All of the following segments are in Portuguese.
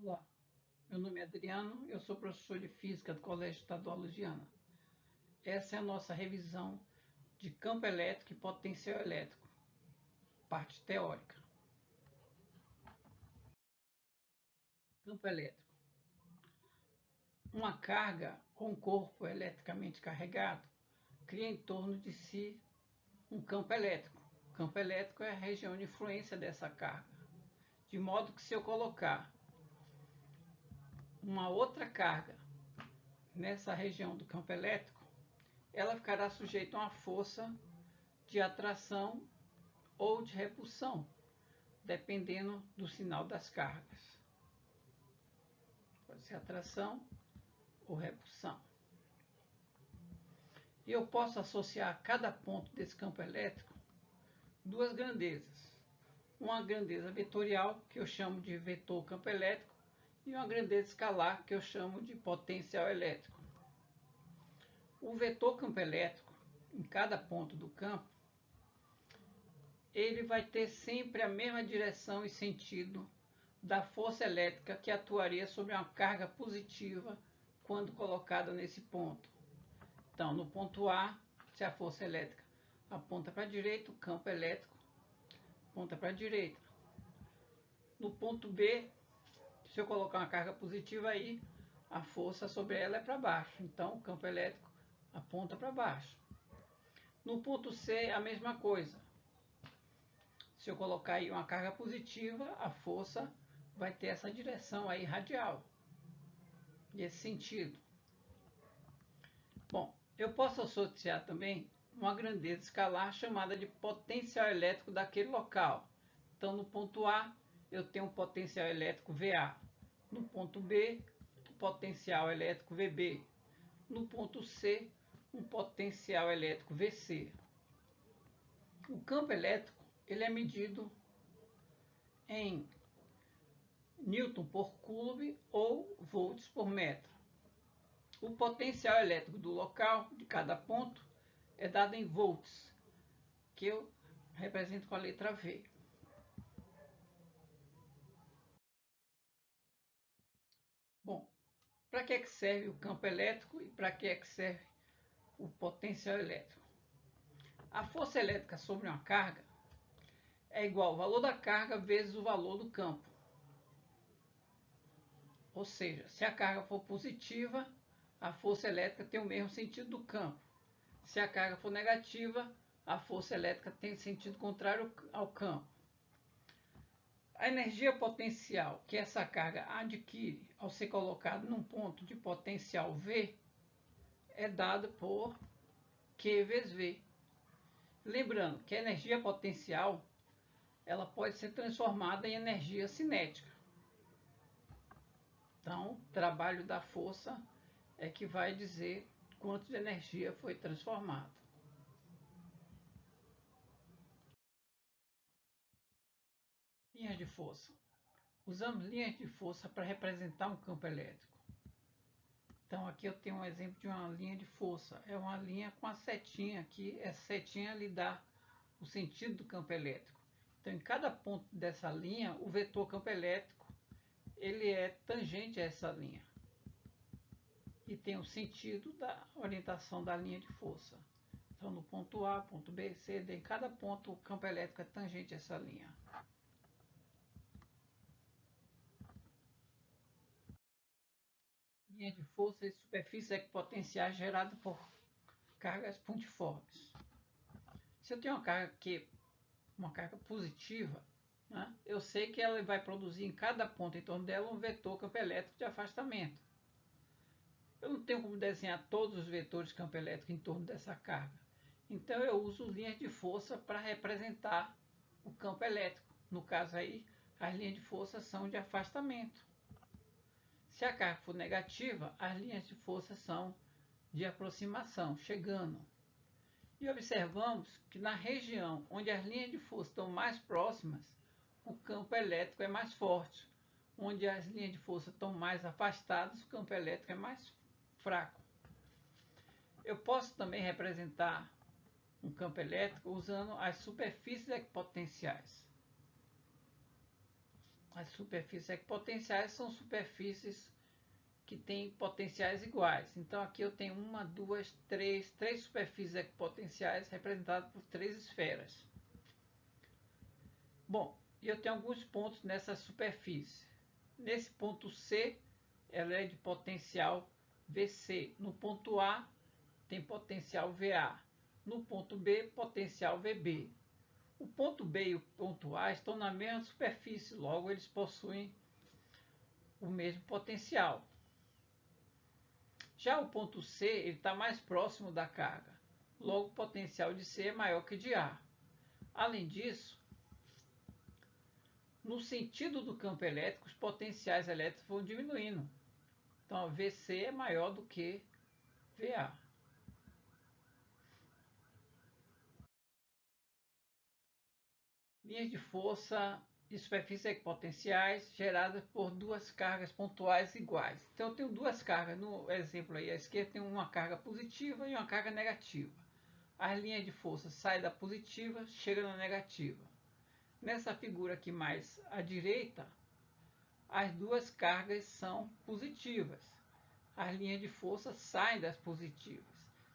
Olá, meu nome é Adriano, eu sou professor de Física do Colégio Estadual Lusiana. Essa é a nossa revisão de campo elétrico e potencial elétrico, parte teórica. Campo elétrico. Uma carga ou um corpo eletricamente carregado cria em torno de si um campo elétrico. O campo elétrico é a região de influência dessa carga, de modo que se eu colocar uma outra carga nessa região do campo elétrico, ela ficará sujeita a uma força de atração ou de repulsão, dependendo do sinal das cargas. Pode ser atração ou repulsão. E eu posso associar a cada ponto desse campo elétrico duas grandezas. Uma grandeza vetorial, que eu chamo de vetor campo elétrico, e uma grandeza escalar, que eu chamo de potencial elétrico. O vetor campo elétrico, em cada ponto do campo, ele vai ter sempre a mesma direção e sentido da força elétrica que atuaria sobre uma carga positiva quando colocada nesse ponto. Então, no ponto A, se a força elétrica aponta para a direita, o campo elétrico aponta para a direita. No ponto B, se eu colocar uma carga positiva aí, a força sobre ela é para baixo. Então, o campo elétrico aponta para baixo. No ponto C, a mesma coisa. Se eu colocar aí uma carga positiva, a força vai ter essa direção aí radial, nesse sentido. Bom, eu posso associar também uma grandeza escalar chamada de potencial elétrico daquele local. Então, no ponto A, eu tenho um potencial elétrico VA. No ponto B, um potencial elétrico VB. No ponto C, um potencial elétrico VC. O campo elétrico ele é medido em Newton por Coulomb ou volts por metro. O potencial elétrico do local, de cada ponto, é dado em volts, que eu represento com a letra V. Bom, para que serve o campo elétrico e para que serve o potencial elétrico? A força elétrica sobre uma carga é igual ao valor da carga vezes o valor do campo. Ou seja, se a carga for positiva, a força elétrica tem o mesmo sentido do campo. Se a carga for negativa, a força elétrica tem sentido contrário ao campo. A energia potencial que essa carga adquire ao ser colocada num ponto de potencial V é dada por Q vezes V. Lembrando que a energia potencial ela pode ser transformada em energia cinética. Então, o trabalho da força é que vai dizer quanto de energia foi transformado. Linhas de força. Usamos linhas de força para representar um campo elétrico. Então, aqui eu tenho um exemplo de uma linha de força. É uma linha com a setinha aqui. Essa setinha lhe dá o sentido do campo elétrico. Então, em cada ponto dessa linha, o vetor campo elétrico ele é tangente a essa linha. E tem o sentido da orientação da linha de força. Então, no ponto A, ponto B, C, D, em cada ponto o campo elétrico é tangente a essa linha. Linha de força e superfícies equipotenciais geradas por cargas pontiformes. Se eu tenho uma carga positiva, né, eu sei que ela vai produzir em cada ponto em torno dela um vetor campo elétrico de afastamento. Eu não tenho como desenhar todos os vetores de campo elétrico em torno dessa carga. Então eu uso linhas de força para representar o campo elétrico. No caso aí, as linhas de força são de afastamento. Se a carga for negativa, as linhas de força são de aproximação, chegando. E observamos que na região onde as linhas de força estão mais próximas, o campo elétrico é mais forte. Onde as linhas de força estão mais afastadas, o campo elétrico é mais fraco. Eu posso também representar um campo elétrico usando as superfícies equipotenciais. As superfícies equipotenciais são superfícies que têm potenciais iguais. Então aqui eu tenho uma, duas, três superfícies equipotenciais representadas por três esferas. Bom, e eu tenho alguns pontos nessa superfície. Nesse ponto C, ela é de potencial VC. No ponto A, tem potencial VA. No ponto B, potencial VB. O ponto B e o ponto A estão na mesma superfície, logo eles possuem o mesmo potencial. Já o ponto C está mais próximo da carga, logo o potencial de C é maior que de A. Além disso, no sentido do campo elétrico, os potenciais elétricos vão diminuindo. Então, a VC é maior do que VA. Linhas de força e superfícies equipotenciais geradas por duas cargas pontuais iguais. Então, eu tenho duas cargas. No exemplo aí, à esquerda tem uma carga positiva e uma carga negativa. As linhas de força saem da positiva, chegam na negativa. Nessa figura aqui mais à direita, as duas cargas são positivas. As linhas de força saem das positivas.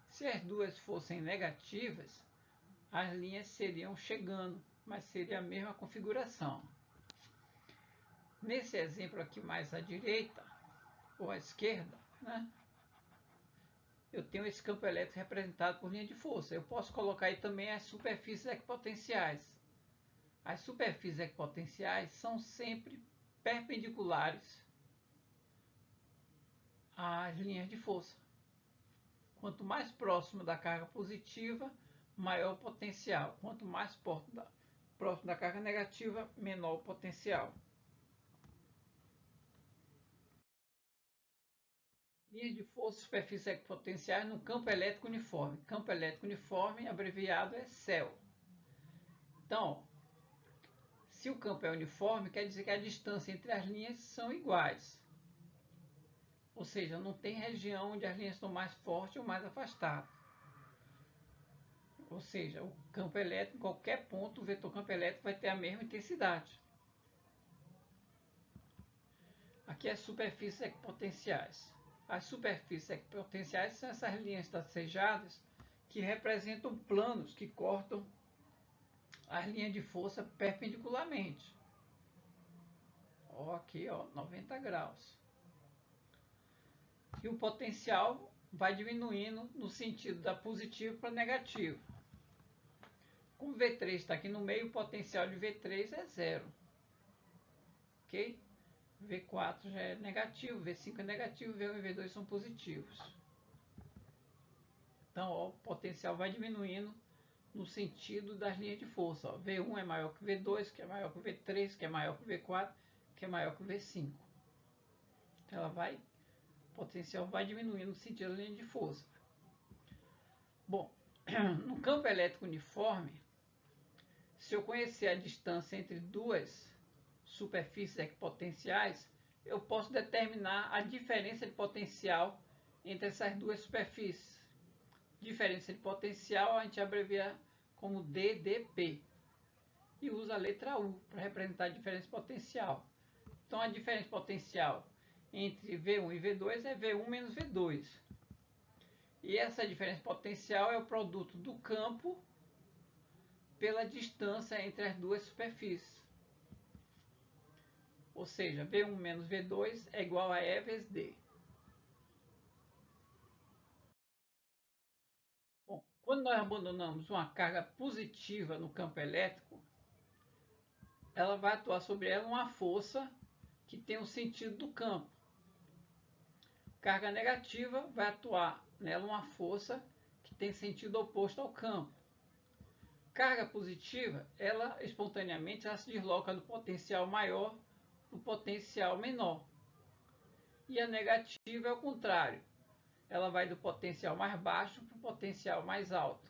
Se as duas fossem negativas, as linhas seriam chegando, mas seria a mesma configuração. Nesse exemplo aqui mais à direita, ou à esquerda, né, eu tenho esse campo elétrico representado por linha de força. Eu posso colocar aí também as superfícies equipotenciais. As superfícies equipotenciais são sempre perpendiculares às linhas de força. Quanto mais próximo da carga positiva, maior o potencial. Quanto mais próximo da carga negativa, menor o potencial. Linhas de força e superfícies equipotenciais no campo elétrico uniforme. Campo elétrico uniforme, abreviado é CEL. Então, se o campo é uniforme, quer dizer que a distância entre as linhas são iguais. Ou seja, não tem região onde as linhas estão mais fortes ou mais afastadas. Ou seja, o campo elétrico, em qualquer ponto, o vetor campo elétrico vai ter a mesma intensidade. Aqui as superfícies equipotenciais. As superfícies equipotenciais são essas linhas tracejadas que representam planos que cortam as linhas de força perpendicularmente. Aqui, 90 graus. E o potencial vai diminuindo no sentido da positivo para negativo. Como V3 está aqui no meio, o potencial de V3 é zero. Ok? V4 já é negativo, V5 é negativo, V1 e V2 são positivos. Então, o potencial vai diminuindo no sentido das linhas de força. V1 é maior que V2, que é maior que V3, que é maior que V4, que é maior que V5. Então, o potencial vai diminuindo no sentido da linha de força. Bom, no campo elétrico uniforme, se eu conhecer a distância entre duas superfícies equipotenciais, eu posso determinar a diferença de potencial entre essas duas superfícies. Diferença de potencial a gente abrevia como DDP e usa a letra U para representar a diferença de potencial. Então a diferença de potencial entre V1 e V2 é V1 menos V2. E essa diferença de potencial é o produto do campo pela distância entre as duas superfícies. Ou seja, V1 menos V2 é igual a E vezes D. Bom, quando nós abandonamos uma carga positiva no campo elétrico, ela vai atuar sobre ela uma força que tem o sentido do campo. Carga negativa vai atuar nela uma força que tem sentido oposto ao campo. Carga positiva, ela espontaneamente se desloca do potencial maior para o potencial menor. E a negativa é o contrário. Ela vai do potencial mais baixo para o potencial mais alto.